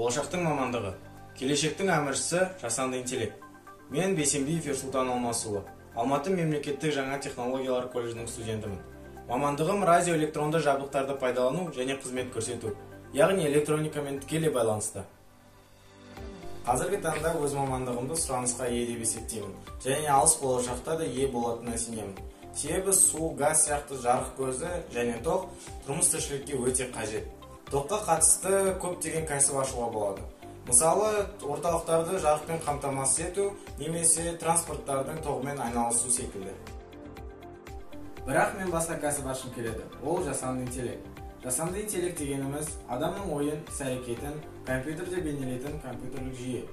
Болашақтың мамандығы. Келешектің әміршісі жасанды интеллект. Мен Бейсенбиев Ерсултан Алмасұлы. Алматы мемлекеттік жаңа технологиялар колледжінің студентімін. Мамандығым радиоэлектронды жабдықтарды пайдалану және қызмет көрсету, яғни электроникамен тікелей байланысты. Қазіргі таңда өз мамандығымды сұранысқа ие деп есептеймін, және алыс болашақта да ие болатынына сенемін. Себебі су, газ сияқты жарық көзі және тоқ тұрмыс тіршілікке өте қажет. Тоққа қатысты көптеген кәсіп ашуға болады. Мысалы, орталықтарды жарықпен қамтамасыз ету, немесе транспорттардың тоғымен айналысу секілді. Бірақ мен басқа кәсіп ашқым келеді. Ол жасанды интеллект. Жасанды интеллект дегеніміз адамның ойын, іс-әрекетін компьютерде бейнелейтін компьютерлік жүйе.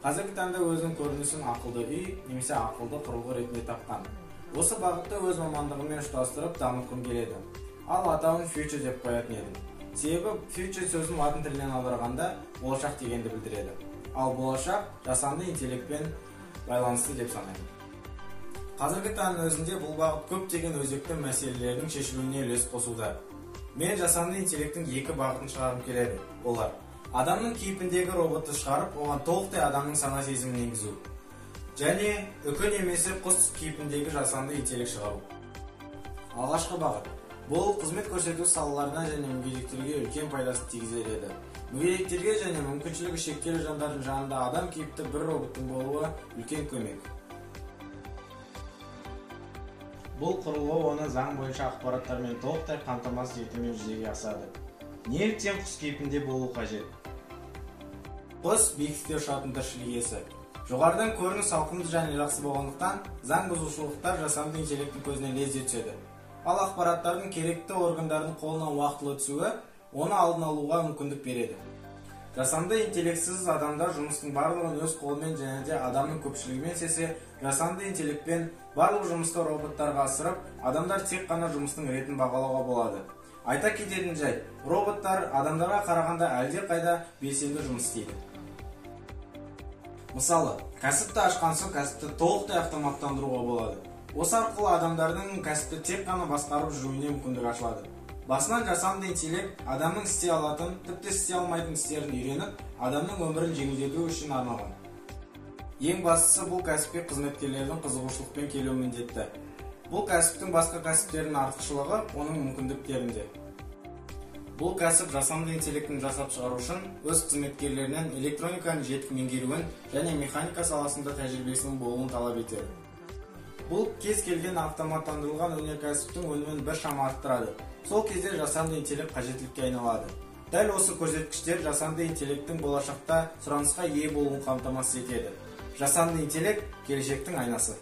Қазіргі таңда өзінің көрінісін ақылды үй немесе ақылды құрылғы ретінде тапқан. Осы бағытты өз мамандығыммен ұштастырып дамытқым келеді. Ал атауын future деп қоятын едім. Себебі future сөзін латын тілінен аударғанда болашақ дегенді білдіреді. Ал болашақ жасанды интеллектпен байланысты деп санаймын. Қазіргі таңның өзінде бұл бағыт көптеген өзекті мәселелердің шешілуіне үлес қосуда. Мен жасанды интеллекттің екі бағытын шығарғым келеді. Олар: адамның кейпіндегі роботты шығарып, оған толықтай адамның сана сезімін енгізу, және үкі немесе құс кейпіндегі жасанды интеллект шығару. Алғашқы бағыт. Бұл қызмет көрсету салаларына және мүгедектерге үлкен пайдасын тигізер еді. Мүгедектерге және мүмкіншілігі шектеулі жандардың жанында адам кейіпті бір роботтың болуы үлкен көмек. Бұл құрылғы оны заң бойынша ақпараттармен толықтай қамтамасыз етумен жүзеге асады. Неліктен құс кейпінде болу қажет? Құс биіктікте ұшатын тіршілік иесі. Жоғарыдан көрініс ауқымды және жақсы болғандықтан, заң бұзушылықтар жасанды интеллекттің көзіне лезде түседі. Ал ақпараттардың керекті органдардың қолына уақытылы түсуі оны алдын алуға мүмкіндік береді. Жасанды интеллектсіз адамдар жұмыстың барлығын өз қолымен және де адамның көпшілігімен істесе, жасанды интеллектпен барлық жұмысты роботтарға асырып, адамдар тек қана жұмыстың ретін бағалауға болады. Айта кететін жай, роботтар адамдарға қарағанда әлде қайда белсенді жұмыс істейді. Мысалы, кәсіпті ашқан соң кәсіпті толықтай автоматтандыруға болады. Осы арқылы адамдардың кәсіпті тек қана басқарып жүруіне мүмкіндік ашылады. Басынан жасанды интеллект адамның істей алатын, тіпті істей алмайтын істерін үйреніп, адамның өмірін жеңілдету үшін арналған. Ең бастысы, бұл кәсіпке қызметкерлердің қызығушылықпен келуі міндетті. Бұл кәсіптің басқа кәсіптердің артықшылығы оның мүмкіндіктерінде. Бұл кәсіп жасанды интеллектін жасап шығару үшін өз қызметкерлерінен электрониканы жетік меңгеруін және механика саласында тәжірибесінің болуын талап етеді. Бұл кез келген автоматтандырылған өнеркәсіптің өнімін біршама арттырады. Сол кезде жасанды интеллект қажеттілікке айналады. Дәл осы көрсеткіштер жасанды интеллекттің болашақта сұранысқа ие болуын қамтамасыз етеді. Жасанды интеллект келешектің айнасы.